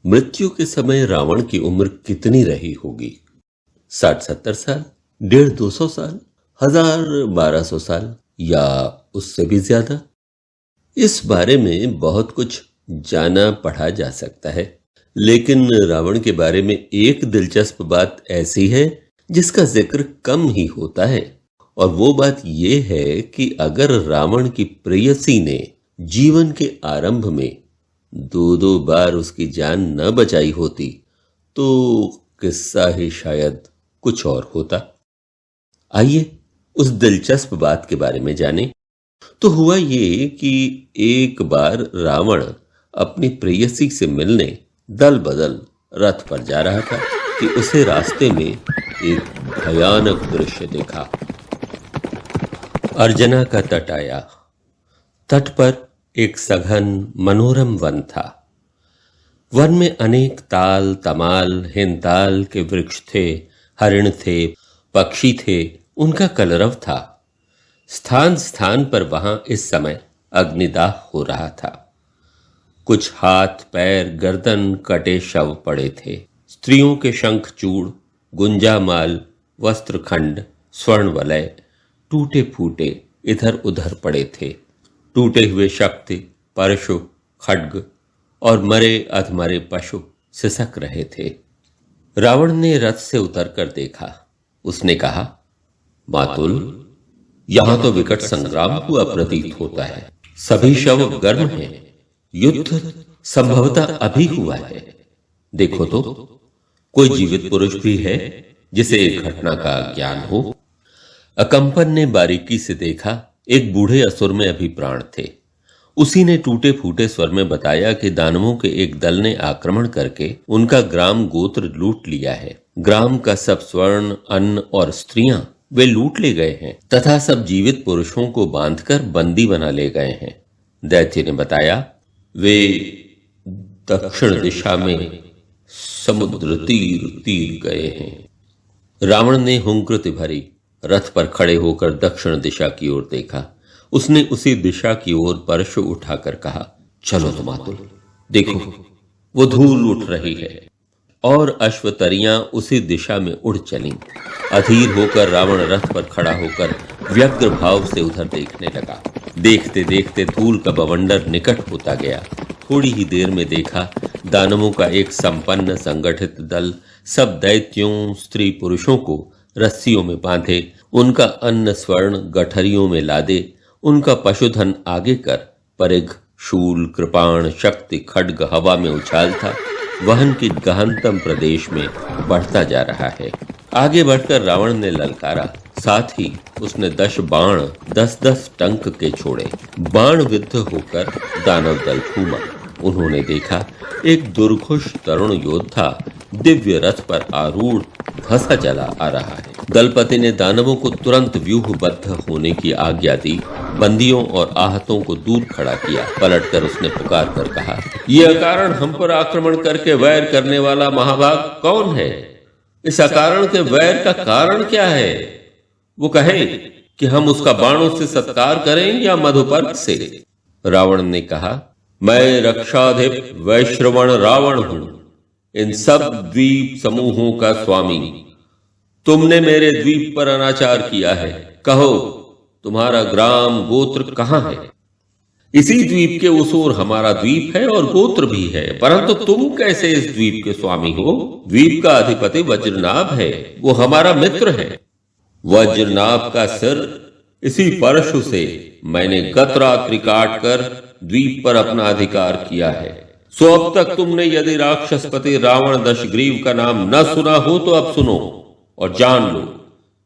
मृत्यु के समय रावण की उम्र कितनी रही होगी? 60-70 साल, 150-200 साल, 1000-1200 साल या उससे भी ज्यादा? इस बारे में बहुत कुछ जाना पढ़ा जा सकता है, लेकिन रावण के बारे में एक दिलचस्प बात ऐसी है जिसका जिक्र कम ही होता है, और वो बात यह है कि अगर रावण की प्रेयसी ने जीवन के आरंभ में 2-2 बार उसकी जान न बचाई होती तो किस्सा ही शायद कुछ और होता। आइए उस दिलचस्प बात के बारे में जानें। तो हुआ ये कि एक बार रावण अपनी प्रेयसी से मिलने दल बदल रथ पर जा रहा था कि उसे रास्ते में एक भयानक दृश्य देखा। अर्जना का तट आया। तट पर एक सघन मनोरम वन था। वन में अनेक ताल तमाल हिंताल के वृक्ष थे, हरिण थे, पक्षी थे, उनका कलरव था। स्थान स्थान पर वहां इस समय अग्निदाह हो रहा था। कुछ हाथ पैर गर्दन कटे शव पड़े थे। स्त्रियों के शंखचूड़, गुंजामाल, वस्त्रखंड, स्वर्ण वलय टूटे फूटे इधर उधर पड़े थे। टूटे हुए शक्ति, परशु, खड्ग और मरे अधमरे पशु सिसक रहे थे। रावण ने रथ से उतरकर देखा। उसने कहा, मातुल, यहां तो विकट संग्राम हुआ प्रतीत होता है। सभी शव गर्म हैं। युद्ध संभवतः अभी हुआ है। देखो तो, कोई जीवित पुरुष भी है जिसे एक घटना का ज्ञान हो? अकंपन ने बारीकी से देखा। एक बूढ़े असुर में अभी प्राण थे। उसी ने टूटे फूटे स्वर में बताया कि दानवों के एक दल ने आक्रमण करके उनका ग्राम गोत्र लूट लिया है। ग्राम का सब स्वर्ण, अन्न और स्त्रियां वे लूट ले गए हैं तथा सब जीवित पुरुषों को बांधकर बंदी बना ले गए हैं। दैत्य ने बताया, वे दक्षिण दिशा में समुद्र तीर तीर गए हैं। रावण ने हुंकृति भरी रथ पर खड़े होकर दक्षिण दिशा की ओर देखा। उसने उसी दिशा की ओर परशु उठाकर कहा, चलो तो मातुल, देखो वो धूल उठ रही है। और अश्वतरियां उसी दिशा में उड़ चलीं। अधीर होकर रावण रथ पर खड़ा होकर व्यग्र भाव से उधर देखने लगा। देखते देखते धूल का बवंडर निकट होता गया। थोड़ी ही देर में देखा, दानवों का एक संपन्न संगठित दल सब दैत्यों, स्त्री पुरुषों को रस्सियों में बांधे, उनका अन्न स्वर्ण गठरियों में लादे, उनका पशुधन आगे कर परिघ, शूल, कृपाण, शक्ति, खड्ग हवा में उछालता वहन के गहनतम प्रदेश में बढ़ता जा रहा है। आगे बढ़कर रावण ने ललकारा। साथ ही उसने 10 बाण 10-10 टंक के छोड़े। बाण विद्ध होकर दानव दल घूमा। उन्होंने देखा, एक दुर्घुष तरुण योद्धा दिव्य रथ पर आरूढ़ धसा चला आ रहा है। दलपति ने दानवों को तुरंत व्यूहबद्ध होने की आज्ञा दी। बंदियों और आहतों को दूर खड़ा किया। पलटकर उसने पुकार कर कहा, यह अकारण हम पर आक्रमण करके वैर करने वाला महाभाग कौन है? इस अकारण के वैर का कारण क्या है? वो कहे कि हम उसका बाणों से सत्कार करें या मधुपर्क से। रावण ने कहा, मैं रक्षाधिप वैश्रवण रावण हूं, इन सब द्वीप समूहों का स्वामी। तुमने मेरे द्वीप पर अनाचार किया है। कहो, तुम्हारा ग्राम गोत्र कहां है? इसी द्वीप के उस ओर हमारा द्वीप है और गोत्र भी है, परंतु तुम कैसे इस द्वीप के स्वामी हो? द्वीप का अधिपति वज्रनाभ है, वो हमारा मित्र है। वज्रनाभ का सिर इसी परशु से मैंने गत रात्रि काट कर द्वीप पर अपना अधिकार किया है। सो अब तक तुमने यदि राक्षसपति रावण दशग्रीव का नाम न सुना हो तो अब सुनो और जान लो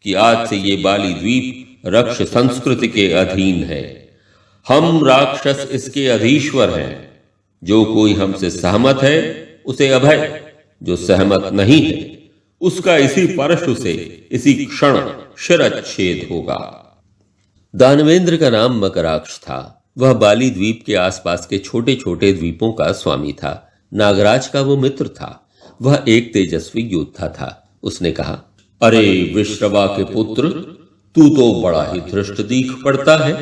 कि आज से ये बाली द्वीप रक्ष संस्कृति के अधीन है। हम राक्षस इसके अधीश्वर हैं। जो कोई हमसे सहमत है उसे अभय, जो सहमत नहीं है उसका इसी परशु से इसी क्षण शिरच्छेद होगा। दानवेंद्र का नाम मकराक्ष था। वह बाली द्वीप के आसपास के छोटे छोटे द्वीपों का स्वामी था। नागराज का वो मित्र था। वह एक तेजस्वी योद्धा था। उसने कहा, अरे विश्रवा के पुत्र, तू तो बड़ा ही धृष्ट दीख पड़ता है।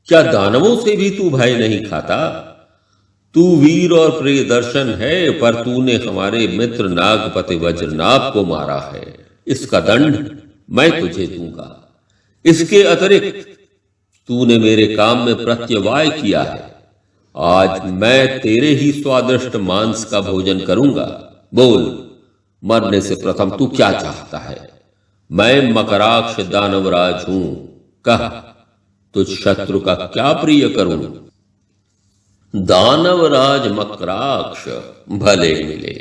क्या दानवों से भी तू भय नहीं खाता? तू वीर और प्रियदर्शन है, पर तूने हमारे मित्र नागपति वज्रनाभ को मारा है। इसका दंड मैं तुझे दूंगा। इसके अतिरिक्त तूने मेरे काम में प्रत्यवाय किया है। आज मैं तेरे ही स्वादिष्ट मांस का भोजन करूंगा। बोल, मरने से प्रथम तू क्या चाहता है? मैं मकराक्ष दानवराज हूं। कह, तुझ शत्रु का क्या प्रिय करूं? दानवराज मकराक्ष, भले मिले।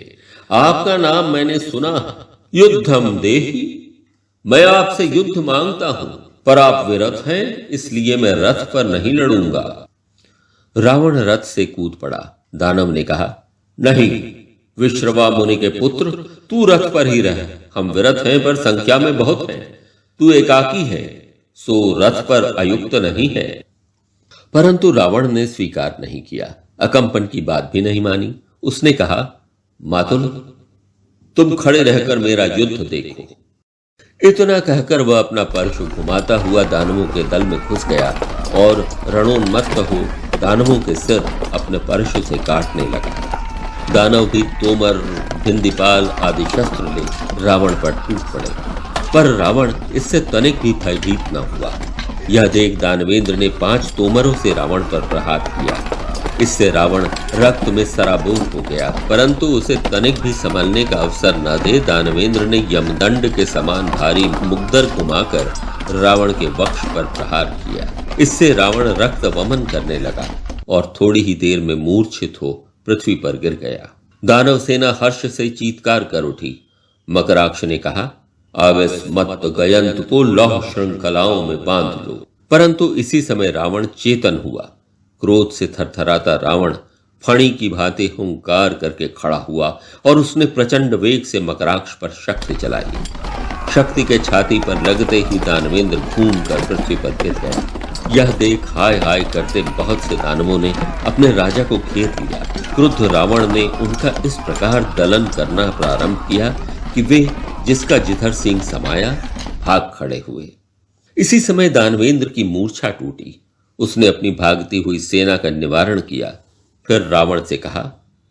आपका नाम मैंने सुना। युद्धम देहि। मैं आपसे युद्ध मांगता हूं, पर आप विरथ हैं, इसलिए मैं रथ पर नहीं लड़ूंगा। रावण रथ से कूद पड़ा। दानव ने कहा, नहीं विश्रवा मुनि के पुत्र, तू रथ पर ही रह। हम विरथ हैं, पर संख्या में बहुत हैं। तू एकाकी है, सो रथ पर अयुक्त नहीं है। परंतु रावण ने स्वीकार नहीं किया, अकंपन की बात भी नहीं मानी। उसने कहा, मातुल, तुम खड़े रहकर मेरा युद्ध देखो। इतना कहकर वह अपना परशु घुमाता हुआ दानवों के दल में घुस गया और रणोन्मत्त हो दानवों के सिर अपने परशु से काटने लगा। दानव भी तोमर, भिंदीपाल आदि शस्त्र ले रावण पर टूट पड़े, पर रावण इससे तनिक भी भयभीत न हुआ। यह देख दानवेंद्र ने 5 तोमरों से रावण पर प्रहार किया। इससे रावण रक्त में सराबोर हो गया, परंतु उसे तनिक भी संभलने का अवसर न दे दानवेंद्र ने यमदंड के समान भारी मुग्दर घुमाकर रावण के वक्ष पर प्रहार किया। इससे रावण रक्त वमन करने लगा और थोड़ी ही देर में मूर्छित हो पृथ्वी पर गिर गया। दानव सेना हर्ष से चीत्कार कर उठी। मकराक्ष ने कहा, अब इस मत्त गयंत को लौह श्रृंखलाओं में बांध लो। परंतु इसी समय रावण चेतन हुआ। क्रोध से थरथराता रावण फणी की भांति हुंकार करके खड़ा हुआ और उसने प्रचंड वेग से मकराक्ष पर शक्ति चलाई। शक्ति के छाती पर लगते ही दानवेंद्र घूमकर पृथ्वी पर गिर गया। यह देख हाय हाय करते बहुत से दानवों ने अपने राजा को घेर लिया। क्रुद्ध रावण ने उनका इस प्रकार दलन करना प्रारंभ किया कि वे जिसका जिधर सिंह समाया भाग खड़े हुए। इसी समय दानवेंद्र की मूर्छा टूटी। उसने अपनी भागती हुई सेना का निवारण किया। फिर रावण से कहा,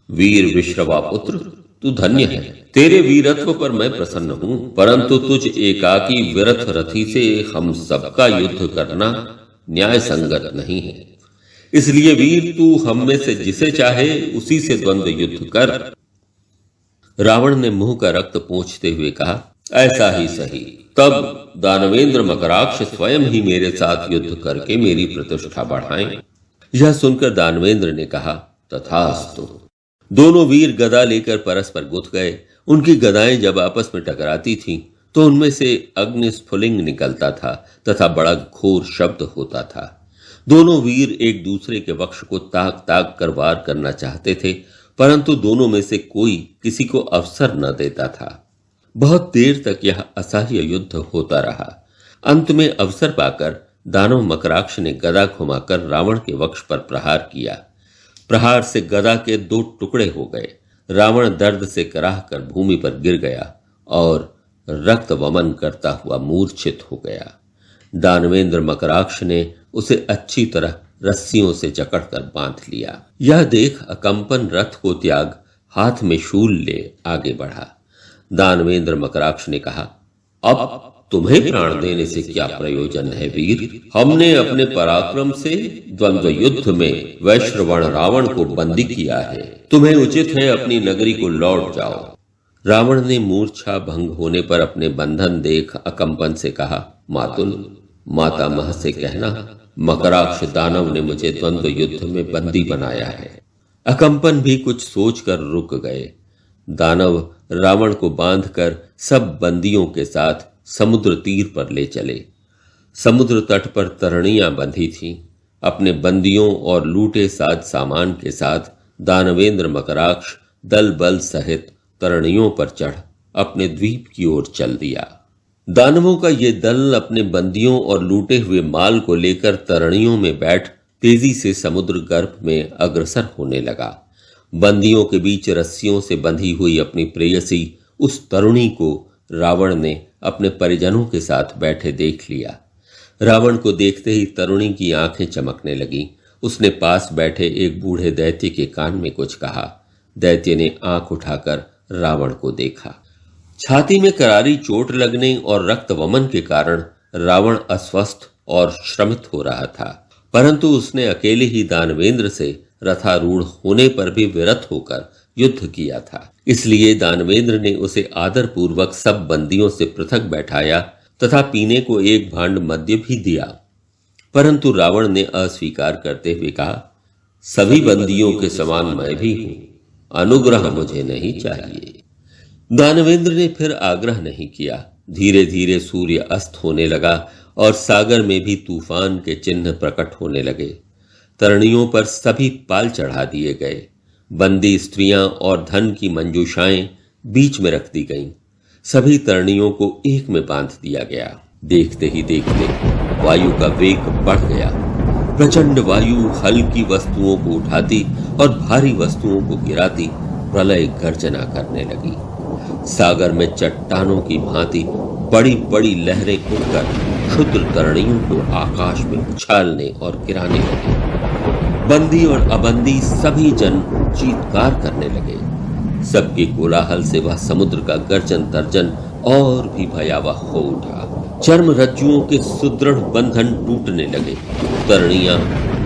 वीर विश्रवा पुत्र, तू धन्य है। तेरे वीरत्व पर मैं प्रसन्न हूं, परंतु तुझ एकाकी विरथ रथी से हम सबका युद्ध करना न्याय संगत नहीं है। इसलिए वीर, तू हम में से जिसे चाहे उसी से द्वंद्व युद्ध कर। रावण ने मुंह का रक्त पोंछते हुए कहा, ऐसा ही सही। तब दानवेंद्र मकराक्ष स्वयं ही मेरे साथ युद्ध करके मेरी प्रतिष्ठा बढ़ाएं। यह सुनकर दानवेंद्र ने कहा, तथास्तु। दोनों वीर गदा लेकर परस्पर गुथ गए। उनकी गदाएं जब आपस में टकराती थीं, तो उनमें से अग्निस्फुलिंग निकलता था तथा बड़ा घोर शब्द होता था। दोनों वीर एक दूसरे के वक्ष को ताक ताक कर वार करना चाहते थे, परंतु दोनों में से कोई किसी को अवसर न देता था। बहुत देर तक यह असह्य युद्ध होता रहा। अंत में अवसर पाकर दानव मकराक्ष ने गदा घुमाकर रावण के वक्ष पर प्रहार किया। प्रहार से गदा के 2 टुकड़े हो गए। रावण दर्द से कराह कर भूमि पर गिर गया और रक्त वमन करता हुआ मूर्छित हो गया। दानवेंद्र मकराक्ष ने उसे अच्छी तरह रस्सियों से जकड़कर बांध लिया। यह देख अकंपन रथ को त्याग हाथ में शूल ले आगे बढ़ा। दानवेंद्र मकराक्ष ने कहा, अब तुम्हें प्राण देने से क्या प्रयोजन है वीर? हमने अपने पराक्रम से द्वंद्व युद्ध में वैश्रवण रावण को बंदी किया है। तुम्हें उचित है अपनी नगरी को लौट जाओ। रावण ने मूर्छा भंग होने पर अपने बंधन देख अकंपन से कहा, मातुल, मातामह से कहना मकराक्ष दानव ने मुझे द्वंद्व युद्ध में बंदी बनाया है। अकंपन भी कुछ सोचकर रुक गए। दानव रावण को बांधकर सब बंदियों के साथ समुद्र तीर पर ले चले। समुद्र तट पर तरणियां बंधी थीं। अपने बंदियों और लूटे साज सामान के साथ दानवेंद्र मकराक्ष दल बल सहित तरणियों पर चढ़ अपने द्वीप की ओर चल दिया। दानवों का ये दल अपने बंदियों और लूटे हुए माल को लेकर तरणियों में बैठ तेजी से समुद्र गर्भ में अग्रसर होने लगा। बंदियों के बीच रस्सियों से बंधी हुई अपनी प्रेयसी उस तरुणी को रावण ने अपने परिजनों के साथ बैठे देख लिया। रावण को देखते ही तरुणी की आंखें चमकने लगीं उसने पास बैठे एक बूढ़े दैत्य के कान में कुछ कहा। दैत्य ने आंख उठाकर रावण को देखा। छाती में करारी चोट लगने और रक्त वमन के कारण रावण अस्वस्थ और श्रमित हो रहा था, परंतु उसने अकेले ही दानवेंद्र से रथारूढ़ होने पर भी विरत होकर युद्ध किया था। इसलिए दानवेंद्र ने उसे आदर पूर्वक सब बंदियों से पृथक बैठाया तथा पीने को एक भांड मद्य भी दिया, परंतु रावण ने अस्वीकार करते हुए कहा, सभी बंदियों के समान मैं भी हूं, अनुग्रह मुझे नहीं चाहिए। दानवेंद्र ने फिर आग्रह नहीं किया। धीरे धीरे सूर्य अस्त होने लगा और सागर में भी तूफान के चिन्ह प्रकट होने लगे। तरणियों पर सभी पाल चढ़ा दिए गए। बंदी स्त्रियां और धन की मंजूषाएं बीच में रख दी गईं। सभी तरणियों को एक में बांध दिया गया। देखते ही देखते वायु का वेग बढ़ गया। प्रचंड वायु हल्की वस्तुओं को उठाती और भारी वस्तुओं को गिराती प्रलय गर्जना करने लगी। सागर में चट्टानों की भांति बड़ी बड़ी लहरें उठकर क्षुद्र तरणियों को आकाश में उछालने और गिराने लगे। बंदी और अबंदी सभी जन चीत्कार करने लगे। सबके कोलाहल से वह समुद्र का गर्जन तर्जन और भी भयावह हो उठा। चर्म रज्जुओं के सुदृढ़ बंधन टूटने लगे। तरणियां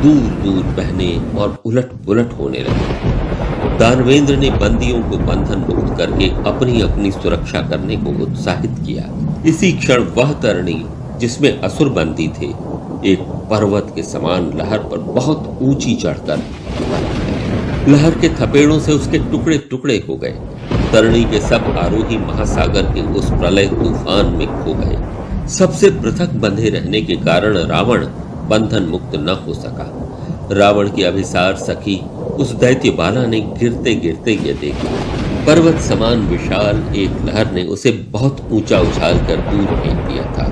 दूर दूर बहने और उलट पुलट होने लगी। दानवेंद्र ने बंदियों को बंधन मुक्त करके अपनी अपनी सुरक्षा करने को उत्साहित किया। इसी क्षण वह तरणी जिसमें असुर बंदी थे एक पर्वत के समान लहर पर बहुत ऊंची चढ़कर लहर के थपेड़ों से उसके टुकड़े टुकड़े हो गए। तरणी के सब आरोही महासागर के उस प्रलय तूफान में खो गए। सबसे पृथक बंधे रहने के कारण रावण बंधन मुक्त न हो सका। रावण की अभिसार सखी उस दैत्य बाला ने गिरते गिरते ये देखा। पर्वत समान विशाल एक लहर ने उसे बहुत ऊंचा उछाल कर दूर फेंक दिया था।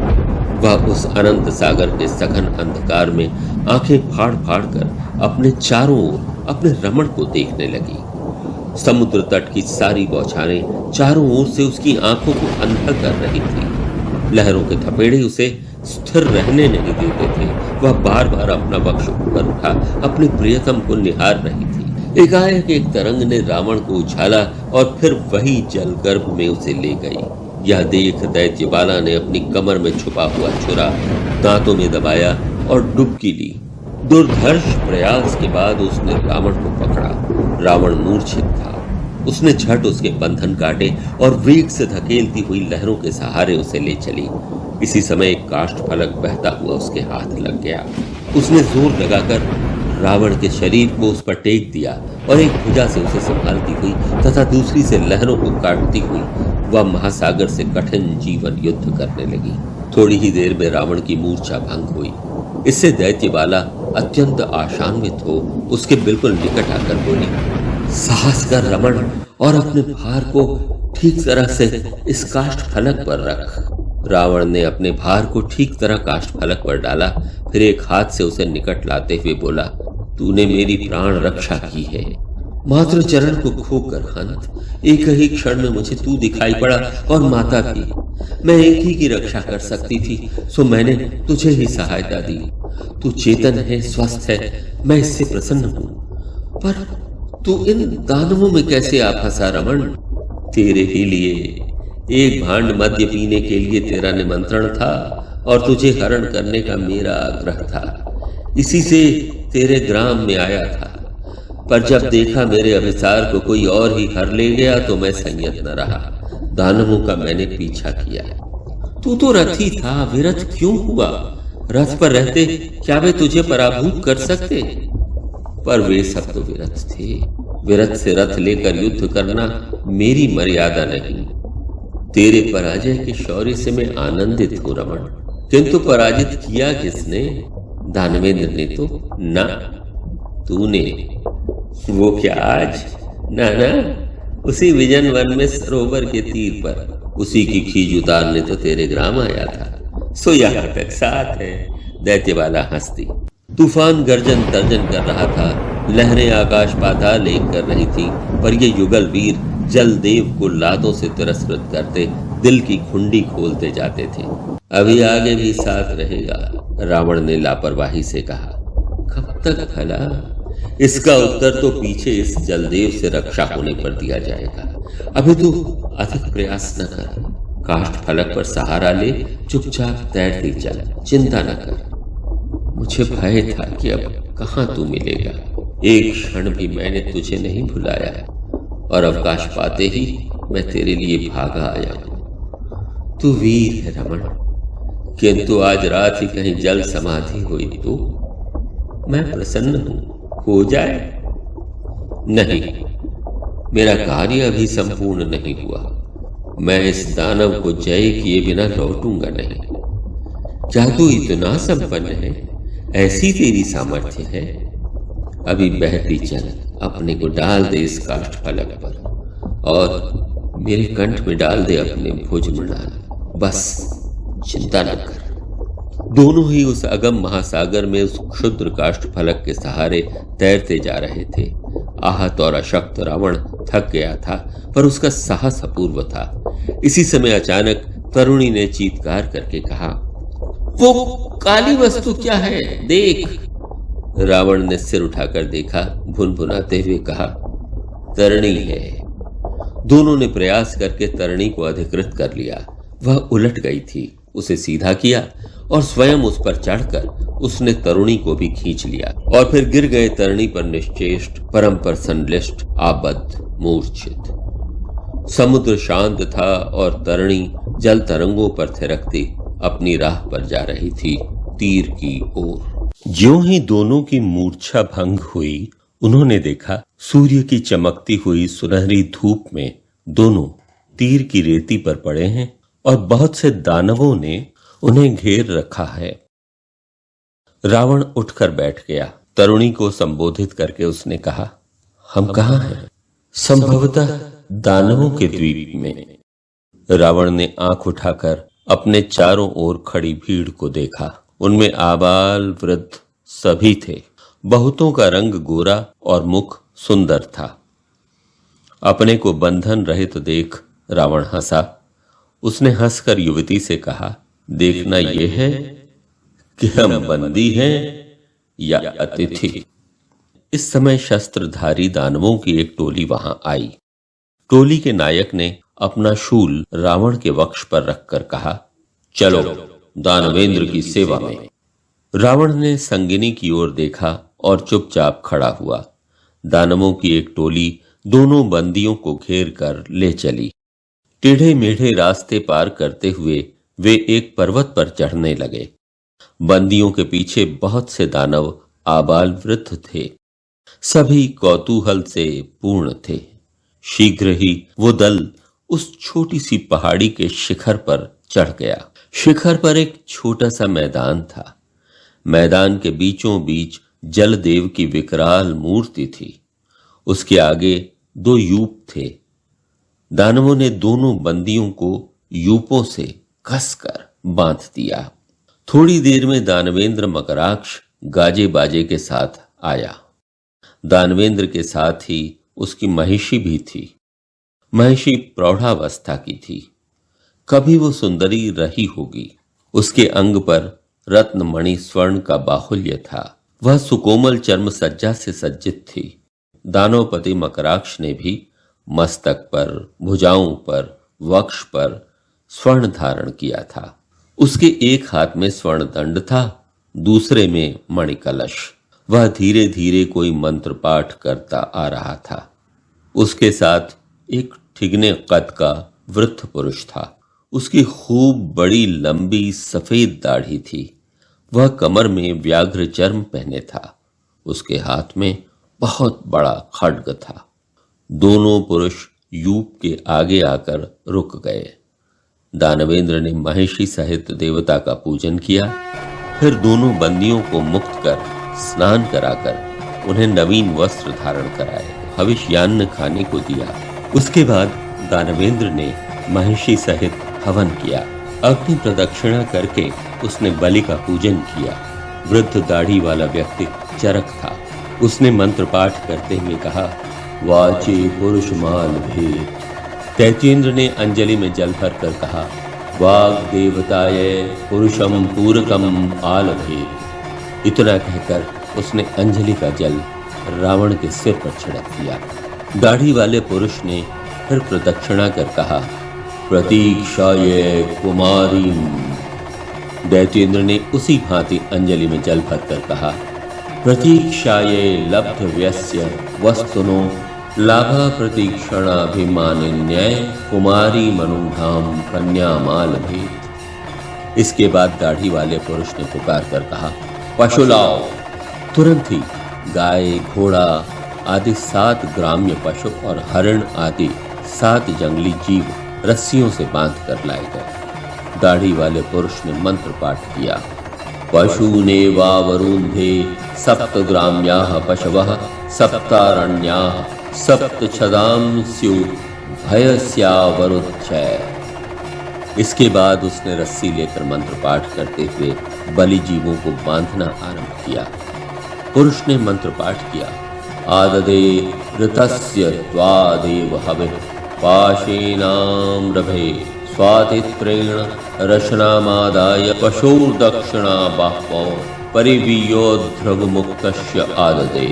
वह उस अनंत सागर के सघन अंधकार में आंखें फाड़ फाड़ कर अपने चारों ओर अपने रमण को देखने लगी। समुद्र तट की सारी बौछारें चारों ओर से उसकी आंखों को अंधा कर रही थी। लहरों के थपेड़े उसे स्थिर रहने नहीं देते थे। वह बार बार अपना वक्ष ऊपर उठा अपने प्रियतम को निहार रही थी। एकाएक एक तरंग ने रावण को उछाला और फिर वही जल गर्भ में उसे ले गई। यह देख दैत्यबाला ने अपनी कमर में छुपा हुआ छुरा दांतों में दबाया और डुबकी ली। दुर्धर्ष प्रयास के बाद उसने रावण को पकड़ा। रावण मूर्छित था। उसने झट उसके बंधन काटे और वेग से धकेलती हुई लहरों के सहारे उसे ले चली। इसी समय एक काष्ठ फलक बहता हुआ उसके हाथ लग गया। उसने जोर लगाकर रावण के शरीर को उस पर टेक दिया और एक भुजा से उसे संभालती हुई तथा दूसरी से लहरों को काटती हुई वह महासागर से कठिन जीवन युद्ध करने लगी। थोड़ी ही देर में रावण की मूर्छा भंग हुई। इससे दैत्यबाला अत्यंत आशान्वित हो उसके बिल्कुल निकट आकर बोली, साहस कर रमण और अपने भार को ठीक तरह से इस काष्ठ फलक पर रख। रावण ने अपने भार को ठीक तरह काष्ठ फलक पर डाला, फिर एक हाथ से उसे निकट लाते हुए बोला, तूने मेरी प्राण रक्षा की है। मात्र चरण को खोकर हंत एक ही क्षण में मुझे तू दिखाई पड़ा और माता भी। मैं एक ही की रक्षा कर सकती थी, सो मैंने तुझे ही सहायता दी। तू चेतन है, स्वस्थ है, मैं इससे प्रसन्न हूं। पर तू इन दानवों में कैसे आ फंसा रमण? तेरे ही लिए एक भांड मद्य पीने के लिए तेरा निमंत्रण था और तुझे हरण करने का मेरा आग्रह था। इसी से तेरे ग्राम में आया था, पर जब देखा मेरे अभिसार को कोई और ही हर ले गया तो मैं संयत न रहा। दानवों का मैंने पीछा किया। तू तो रथी था, विरथ क्यों हुआ? रथ पर रहते क्या वे तुझे पराभूत कर सकते? पर वे सब तो विरथ थे। विरथ से रथ लेकर युद्ध करना मेरी मर्यादा नहीं। तेरे पराजय के शौर्य से मैं आनंदित हूं रमण, किंतु पराजित किया किसने? दानवेंद्र ने तो ना, तूने। वो क्या आज? ना ना, उसी विजन वन में सरोवर के तीर पर उसी की खींच उतारने तो तेरे ग्राम आया था। सो यहाँ तक साथ है। दैत्यबाला हंसती। तूफान गर्जन तर्जन कर रहा था। लहरें आकाश पाताल एक कर रही थी, पर ये युगल वीर जल देव को लातों से तिरस्कृत करते दिल की खुंडी खोलते जाते थे। अभी आगे भी साथ रहेगा, रावण ने लापरवाही से कहा। कब तक भला? इसका उत्तर तो पीछे इस जलदेव से रक्षा होने पर दिया जाएगा। अभी तू अधिक प्रयास न कर, काष्ठ फलक पर सहारा ले, चुपचाप तैरती चल, चिंता न कर। मुझे भय था कि अब कहां तू मिलेगा। एक क्षण भी मैंने तुझे नहीं भुलाया और अवकाश पाते ही मैं तेरे लिए भागा आया हूं। तू वीर है रमण, किंतु आज रात ही कहीं जल समाधि हुई तो मैं प्रसन्न हूं, हो जाए। नहीं, मेरा कार्य अभी संपूर्ण नहीं हुआ। मैं इस दानव को जय किए बिना लौटूंगा नहीं। क्या तू इतना संपन्न है? ऐसी तेरी सामर्थ्य है? अभी बहती चल, अपने को डाल दे इस काष्ठ फलक पर और मेरे कंठ में डाल दे अपने भुज मृणाल। बस चिंता न कर। दोनों ही उस अगम महासागर में उस क्षुद्र काष्ठ फलक के सहारे तैरते जा रहे थे। आहत और अशक्त रावण थक गया था, पर उसका साहस अपूर्व था। इसी समय अचानक तरुणी ने चीत्कार करके कहा, वो काली वस्तु क्या है? देख। रावण ने सिर उठाकर देखा, भुनभुनाते हुए कहा, तरणी है। दोनों ने प्रयास करके तरणी को अधिकृत कर लिया। वह उलट गई थी। उसे सीधा किया और स्वयं उस पर चढ़कर उसने तरुणी को भी खींच लिया और फिर गिर गए तरणी पर निश्चेष्ट, परम पर संलिष्ट, आबद्ध, मूर्छित। समुद्र शांत था और तरणी जल तरंगों पर थिरकती अपनी राह पर जा रही थी, तीर की ओर। ज्यों ही दोनों की मूर्छा भंग हुई, उन्होंने देखा सूर्य की चमकती हुई सुनहरी धूप में दोनों तीर की रेती पर पड़े हैं और बहुत से दानवों ने उन्हें घेर रखा है। रावण उठकर बैठ गया। तरुणी को संबोधित करके उसने कहा, हम कहां हैं? संभवतः दानवों के द्वीप में। रावण ने आंख उठाकर अपने चारों ओर खड़ी भीड़ को देखा। उनमें आबाल वृद्ध सभी थे। बहुतों का रंग गोरा और मुख सुंदर था। अपने को बंधन रहित देख रावण हंसा। उसने हंसकर युवती से कहा, देखना यह है कि हम बंदी हैं या अतिथि। इस समय शस्त्रधारी दानवों की एक टोली वहां आई। टोली के नायक ने अपना शूल रावण के वक्ष पर रखकर कहा, चलो दानवेंद्र की सेवा में। रावण ने संगिनी की ओर देखा और चुपचाप खड़ा हुआ। दानवों की एक टोली दोनों बंदियों को घेर कर ले चली। टेढ़े मेढ़े रास्ते पार करते हुए वे एक पर्वत पर चढ़ने लगे। बंदियों के पीछे बहुत से दानव आबाल वृद्ध थे। सभी कौतूहल से पूर्ण थे। शीघ्र ही वो दल उस छोटी सी पहाड़ी के शिखर पर चढ़ गया। शिखर पर एक छोटा सा मैदान था। मैदान के बीचों बीच जलदेव की विकराल मूर्ति थी। उसके आगे दो यूप थे। दानवों ने दोनों बंदियों को यूपों से कसकर बांध दिया। थोड़ी देर में दानवेंद्र मकराक्ष गाजे बाजे के साथ आया। दानवेंद्र के साथ ही उसकी महिषी भी थी। महिषी प्रौढ़ावस्था की थी। कभी वो सुंदरी रही होगी। उसके अंग पर रत्नमणि स्वर्ण का बाहुल्य था। वह सुकोमल चर्म सज्जा से सज्जित थी। दानवपति मकराक्ष ने भी मस्तक पर, भुजाओं पर, वक्ष पर स्वर्ण धारण किया था। उसके एक हाथ में स्वर्ण दंड था, दूसरे में मणिकलश। वह धीरे धीरे कोई मंत्र पाठ करता आ रहा था। उसके साथ एक ठिगने कद का वृद्ध पुरुष था। उसकी खूब बड़ी लंबी सफेद दाढ़ी थी। वह कमर में व्याघ्र चर्म पहने था। उसके हाथ में बहुत बड़ा खड्ग था। दोनों पुरुष यूप के आगे आकर रुक गए। दानवेंद्र ने महिषी सहित देवता का पूजन किया। फिर दोनों बंदियों को मुक्त कर स्नान कराकर उन्हें नवीन वस्त्र धारण कराए, हविष्यान्न खाने को दिया। उसके बाद दानवेंद्र ने महिषी सहित हवन किया। अग्नि प्रदक्षिणा करके उसने बलि का पूजन किया। वृद्ध दाढ़ी वाला व्यक्ति चरक था। उसने मंत्र पाठ करते हुए कहा, वाचे पुरुष माल भेद। दैत्येंद्र ने अंजलि में जल भर कर कहा, वाग देवताये पुरुषम पूरकम आल भेद। इतना कहकर उसने अंजलि का जल रावण के सिर पर छिड़क दिया। दाढ़ी वाले पुरुष ने फिर प्रदक्षिणा कर कहा, प्रतीक्षाये कुमारी। दैत्येंद्र ने उसी भांति अंजलि में जल भरकर कहा, प्रतीक्षाये लब्धव्यस्य वस्तुनो लाभा प्रतीक्षणाभिमानिन्याय कुमारी मनुधाम कन्यामाल भेद। इसके बाद दाढ़ी वाले पुरुष ने पुकार कर कहा, पशु लाओ। तुरंत ही गाय, घोड़ा आदि 7 ग्राम्य पशु और हरिण आदि 7 जंगली जीव रस्सियों से बांध कर लाए गए। दाढ़ी वाले पुरुष ने मंत्र पाठ किया, पशूने वावरुन्धे सप्त ग्राम्याः पशवः सप्तारण्याः सप्त छदां स्युः भयस्यावरुध्यः। इसके बाद उसने रस्सी लेकर मंत्र पाठ करते हुए बलि जीवों को बांधना आरंभ किया। पुरुष ने मंत्र पाठ किया, आददे ऋतस्य त्वादेव हविः पाशेनाम्रभे स्वातित्रेण रशनामादाय पशोर्दक्षिणा बाह्वो परिवीयोध्रवमुक्तस्य आददे।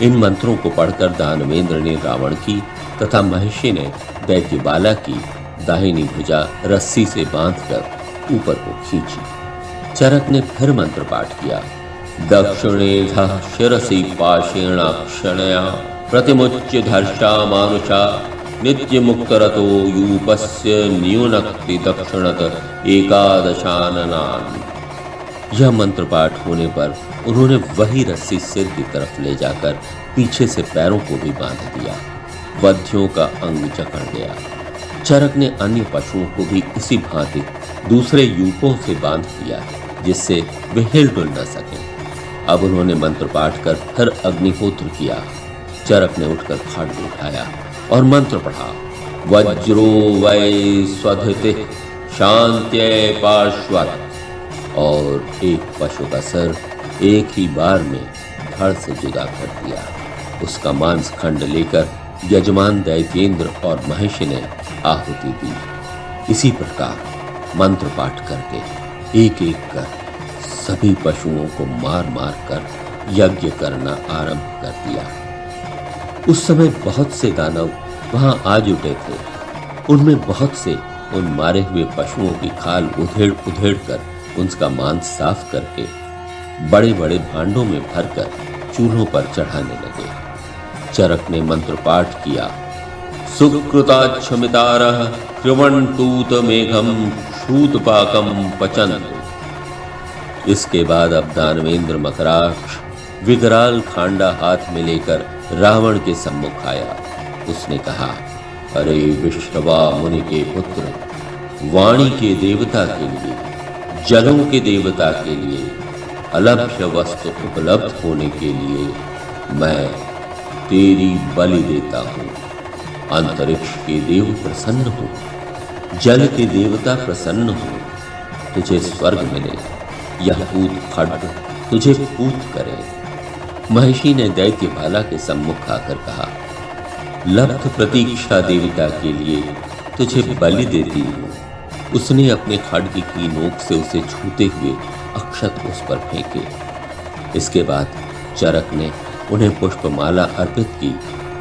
इन मंत्रों को पढ़कर दानवेंद्र ने रावण की तथा महिषी ने दैत्यबाला की दाहिनी भुजा रस्सी से बांधकर ऊपर को खींची। चरक ने फिर मंत्र पाठ किया, दक्षिणेधः शिरसि पाशेणाक्षणया प्रतिमुच्य धर्षा मानुषा नित्य मुक्तरतो यूपस्य न्यूनक्ति दक्षिणत एकादशाननान्। यह मंत्र पाठ होने पर उन्होंने वही रस्सी सिर की तरफ ले जाकर पीछे से पैरों को भी बांध दिया। वध्यों का अंग जकड़ गया। चरक ने अन्य पशुओं को भी इसी भांति दूसरे यूपों से बांध दिया जिससे वे हिलडुल न सके। अब उन्होंने मंत्र पाठ कर फिर अग्निहोत्र किया। चरक ने उठकर खड्ग उठाया और मंत्र पढ़ा, वज्रो वै स्वधितिः शान्त्यै पार्श्वत्। और एक पशु का सिर एक ही बार में धड़ से जुदा कर दिया। उसका मांस खंड लेकर यजमान दैत्येंद्र और महिषी ने आहुति दी। इसी प्रकार मंत्र पाठ करके एक एक कर सभी पशुओं को मार मार कर यज्ञ करना आरंभ कर दिया। उस समय बहुत से दानव वहां आ जुटे थे। उनमें बहुत से उन मारे हुए पशुओं की खाल उधेड़ उधेड़ कर उनका मांस साफ करके बड़े बड़े भांडों में भरकर चूल्हों पर चढ़ाने लगे। चरक ने मंत्र पाठ किया, सुकृताच्छमितारः कृवन्तूत मेघम श्रूतपाकम पचन्तु। इसके बाद अब दानवेंद्र मकराक्ष विकराल खांडा हाथ में लेकर रावण के सम्मुख आया। उसने कहा, अरे विश्रवा मुनि के पुत्र, वाणी के देवता के लिए, जलों के देवता के लिए, अलभ्य वस्तु उपलब्ध होने के लिए मैं तेरी बलि देता हूँ। अंतरिक्ष के देव प्रसन्न हो, जल के देवता प्रसन्न हो, तुझे स्वर्ग मिले, यह पूत खड्ग तुझे पूत करे। महिषी ने दैत्यबाला के सम्मुख आकर कहा, लब्ध प्रतीक्षा देवता के लिए तुझे बलि देती हूँ। उसने अपने खड्ग की नोक से उसे छूते हुए अक्षत उस पर फेंके। इसके बाद चरक ने उन्हें पुष्पमाला अर्पित की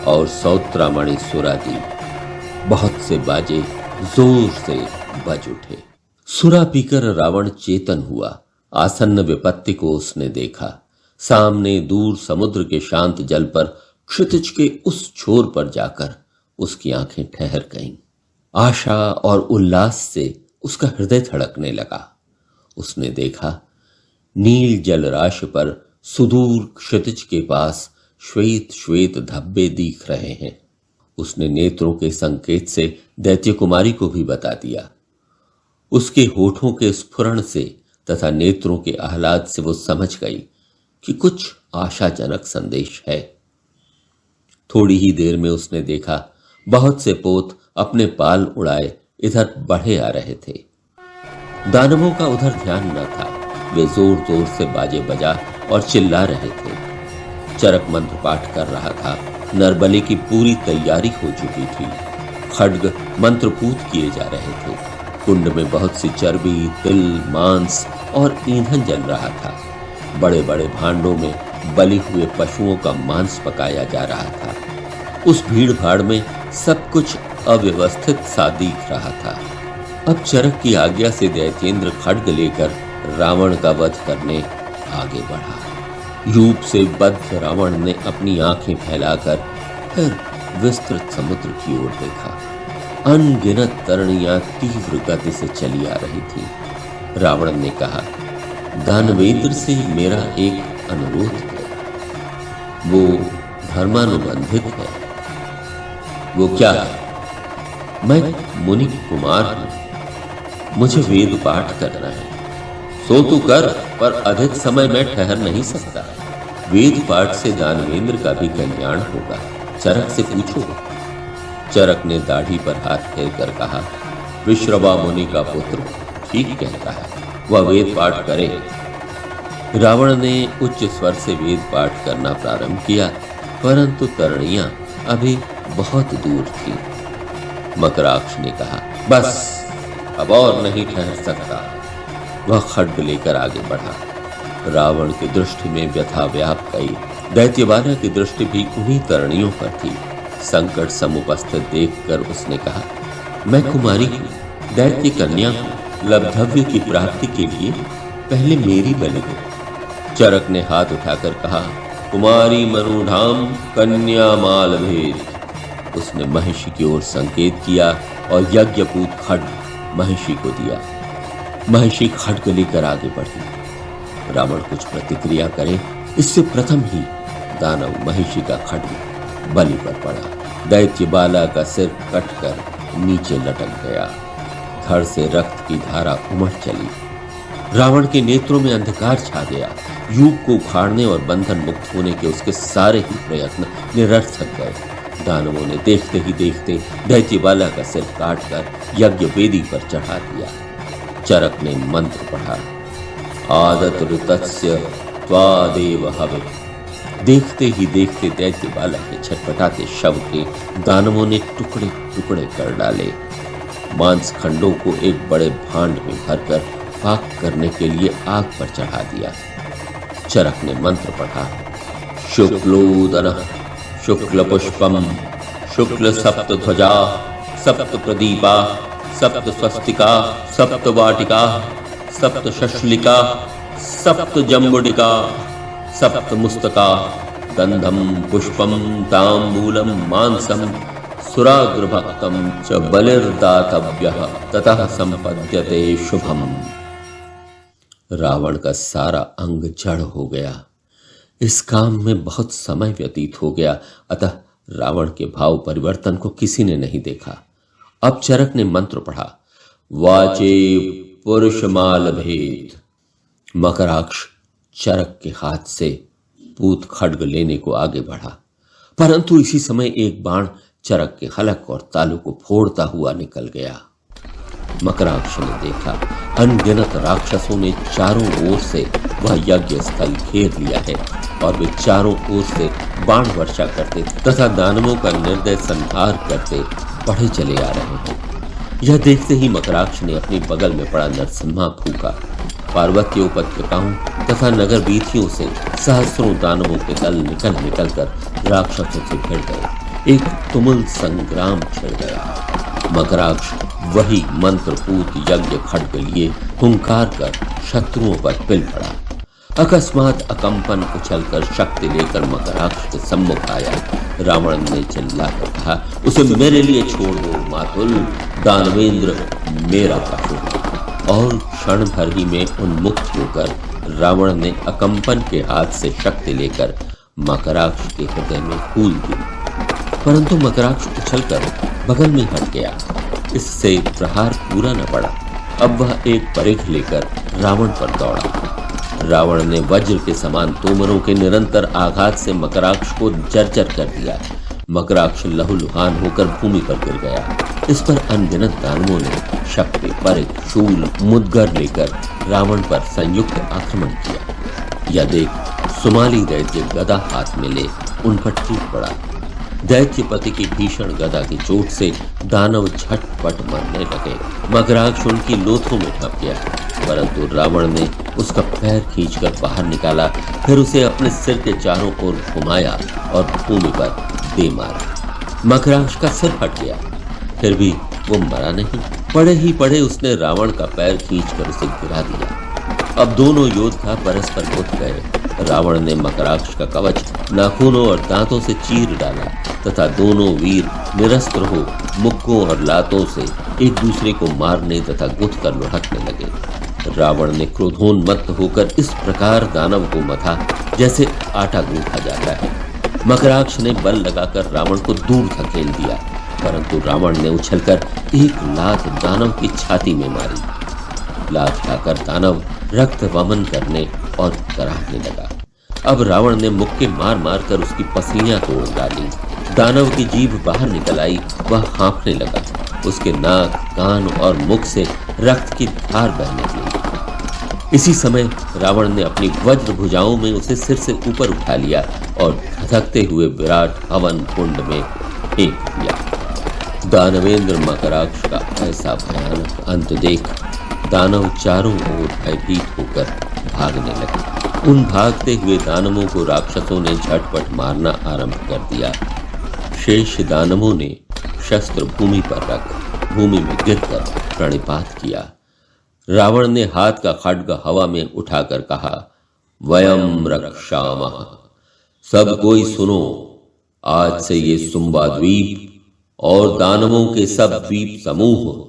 और सौत्रामणि सुरा दी। बहुत से बाजे जोर से बज उठे। सुरा पीकर रावण चेतन हुआ। आसन्न विपत्ति को उसने देखा। सामने दूर समुद्र के शांत जल पर क्षितिज के उस छोर पर जाकर उसकी आंखें ठहर गईं। आशा और उल्लास से उसका हृदय धड़कने लगा। उसने देखा नील जल राशि पर सुदूर क्षितिज के पास श्वेत श्वेत धब्बे दिख रहे हैं। उसने नेत्रों के संकेत से दैत्य कुमारी को भी बता दिया। उसके होठों के स्फुरण से तथा नेत्रों के आह्लाद से वो समझ गई कि कुछ आशाजनक संदेश है। थोड़ी ही देर में उसने देखा बहुत से पोत अपने पाल उड़ाए इधर बढ़े आ रहे थे। दानवों का उधर ध्यान न था। वे जोर जोर से बाजे बजा और चिल्ला रहे थे। चरक मंत्र पाठ कर रहा था। नरबलि की पूरी तैयारी हो चुकी थी। खड्ग मंत्रपूत किए जा रहे थे। कुंड में बहुत सी चर्बी, तिल, मांस और ईंधन जल रहा था। बड़े बड़े भांडों में बलि हुए पशुओं का मांस पकाया जा रहा था। उस भीड़ भाड़ में सब कुछ अव्यवस्थित सा दिख रहा था। अब चरक की आज्ञा से दैत्येंद्र खड्ग लेकर रावण का वध करने आगे बढ़ा। यूप से बद्ध रावण ने अपनी आंखें फैलाकर फिर विस्तृत समुद्र की ओर देखा। अनगिनत तरणियां तीव्र गति से चली आ रही थी। रावण ने कहा, दानवेंद्र से मेरा एक अनुरोध है, वो धर्मानुबंधित है। वो क्या है? मैं मुनि कुमार हूं, मुझे वेद पाठ करना है। सो तू कर, पर अधिक समय मैं ठहर नहीं सकता। वेद पाठ से दानवेंद्र का भी कल्याण होगा। चरक से पूछो। चरक ने दाढ़ी पर हाथ फेर कर कहा, विश्रवा मुनि का पुत्र ठीक कहता है, वह वेद पाठ करे। रावण ने उच्च स्वर से वेद पाठ करना प्रारंभ किया, परंतु तरणियां अभी बहुत दूर थी। मकराक्ष ने कहा, बस अब और नहीं ठहर सकता। वह खड्ग लेकर आगे बढ़ा। रावण की दृष्टि में व्यथा व्याप गई। दैत्यबाला की दृष्टि भी उन्हीं तरणियों पर थी। संकट समुपस्थित देखकर उसने कहा, मैं कुमारी हूं, दैत्य कन्या हूं, लब्धव्य की प्राप्ति के लिए पहले मेरी बलि हो। चरक ने हाथ उठाकर कहा, कुमारी मनुधाम कन्या माल भेद। उसने महिषी की ओर संकेत किया और यज्ञपूत खड्ग महिषी को दिया। महिषी खड्ग लेकर आगे बढ़ी। रावण कुछ प्रतिक्रिया करे इससे प्रथम ही दानव महिषी का खड्ग बलि पर पड़ा। दैत्य बाला का सिर कटकर नीचे लटक गया। धड़ से रक्त की धारा उमड़ चली। रावण के नेत्रों में अंधकार छा गया। यूप को उखाड़ने और बंधन मुक्त होने के उसके सारे ही प्रयत्न निरर्थक गए। दानवों ने देखते ही देखते दैत्य बाला का सिर काटकर यज्ञ वेदी पर चढ़ा दिया। चरक ने मंत्र पढ़ा, आदत ऋतस्य त्वादेव हवे। देखते ही देखते दैत्य बाला के छटपटाते शव के दानवों ने टुकड़े टुकड़े कर डाले। मांस खंडों को एक बड़े भांड में भरकर पाक करने के लिए आग पर चढ़ा दिया। चरक ने मंत्र पढ़ा, शुक्लोदन शुक्ल पुष्पम शुक्ल सप्त ध्वजा सप्त प्रदीपा सप्त स्वस्तिका सप्त वाटिका सप्त शश्लिका सप्त जम्बुडिका सप्त मुस्तका गंधम पुष्पम तांबूलम मांसम सुराग्रभक्तम च बलिर्दातव्यः ततः संपद्यते शुभम। रावण का सारा अंग जड़ हो गया। इस काम में बहुत समय व्यतीत हो गया, अतः रावण के भाव परिवर्तन को किसी ने नहीं देखा। अब चरक ने मंत्र पढ़ा, वाचे पुरुषमाल भेद। मकराक्ष चरक के हाथ से पूत खड्ग लेने को आगे बढ़ा, परंतु इसी समय एक बाण चरक के हलक और तालू को फोड़ता हुआ निकल गया। मकराक्ष ने देखा, अनगिनत राक्षसों ने चारों ओर से वह यज्ञ स्थल घेर लिया है और वे चारों ओर से बाण वर्षा करते तथा दानवों का निर्दय संहार करते बढ़े चले आ रहे हैं। यह देखते ही मकराक्ष ने अपनी बगल में पड़ा नरसिम्हा फूका। पार्वत्य उपत्यकाओं तथा नगर वीथियों से सहस्रों दानवों के दल निकल निकल कर राक्षसों से भिड़ गए। एक तुमुल संग्राम छिड़ गया। मकराक्ष वही मंत्रपूत यज्ञ खड्ग लिए हुंकार कर शत्रुओं पर पिल पड़ा। अकस्मात अकंपन उछलकर शक्ति लेकर मकराक्ष के सम्मुख आया। रावण ने चिल्लाकर कहा, उसे मेरे लिए छोड़ दो मातुल, दानवेंद्र मेरा पशु है। और क्षण भर ही में उन्मुक्त होकर रावण ने अकंपन के हाथ से शक्ति लेकर मकराक्ष के हृदय में फूल दी, परंतु मकराक्ष उछलकर बगल में हट गया। इससे प्रहार पूरा न पड़ा। अब वह एक परिघ लेकर रावण पर दौड़ा। रावण ने वज्र के समान तोमरों के निरंतर आघात से मकराक्ष को जर्जर कर दिया। मकराक्ष लहूलुहान होकर भूमि पर गिर गया। इस पर अनगिनत दानवों ने शक्ति, परिघ, शूल, मुद्गर लेकर रावण पर संयुक्त आक्रमण किया। यह देख सुमाली दैत्य गदा हाथ में ले उन पर टूट पड़ा। दैत्यपति की भीषण गदा की चोट से दानव झटपट मरने लगे। मकराक्ष उनकी लोथों में ढप गया, परंतु रावण ने उसका पैर खींचकर बाहर निकाला, फिर उसे अपने सिर के चारों ओर घुमाया और भूमि पर दे मारा। मकराक्ष का सिर फट गया, फिर भी वो मरा नहीं। पड़े ही पड़े उसने रावण का पैर खींचकर उसे गिरा दिया। अब दोनों योद्धा परस्पर उठ गए। रावण ने मकराक्ष का कवच नाखूनों और दांतों से चीर डाला तथा दोनों वीर निरस्त्र हो मुक्कों और लातों से एक दूसरे को मारने तथा गुथ कर लुढ़कने लगे। रावण ने क्रोधोन्मत्त होकर इस प्रकार दानव को मथा जैसे आटा गूंथा जाता है। मकराक्ष ने बल लगाकर रावण को दूर धकेल दिया, परंतु रावण ने उछलकर एक लात दानव की छाती में मारी। लात खाकर दानव रक्त वमन करने और कराहने लगा। अब रावण ने मुक्के मार मार कर उसकी पसलियां तोड़ डाली। दानव की जीभ बाहर निकल आई, वह हाँफने लगा। उसके नाक, कान और मुख से रक्त की धार बहने लगी। इसी समय रावण ने अपनी वज्र भुजाओं में उसे सिर से ऊपर उठा लिया और धधकते हुए विराट हवन कुंड में फेंक दिया। दानवेंद्र मकराक्ष का ऐसा भयानक अंत देख दानव चारों ओर भयभीत होकर भागने लगे। उन भागते हुए दानवों को राक्षसों ने झटपट मारना आरंभ कर दिया। शेष दानवों ने शस्त्र भूमि पर रख भूमि में गिरकर प्रणिपात किया। रावण ने हाथ का खड्ग हवा में उठाकर कहा, वयम रक्षामः। सब कोई सुनो, आज से ये सुम्बा द्वीप और दानवों के सब द्वीप समूह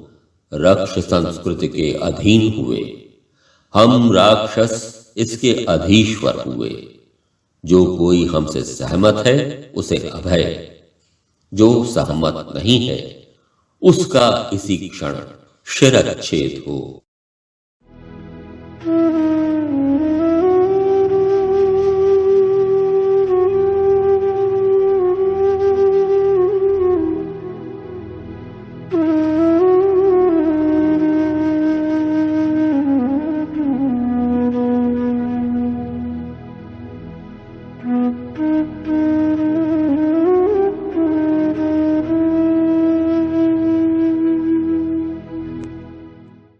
रक्ष संस्कृति के अधीन हुए। हम राक्षस इसके अधीश्वर हुए। जो कोई हमसे सहमत है उसे अभय, जो सहमत नहीं है उसका इसी क्षण शिरच्छेद हो।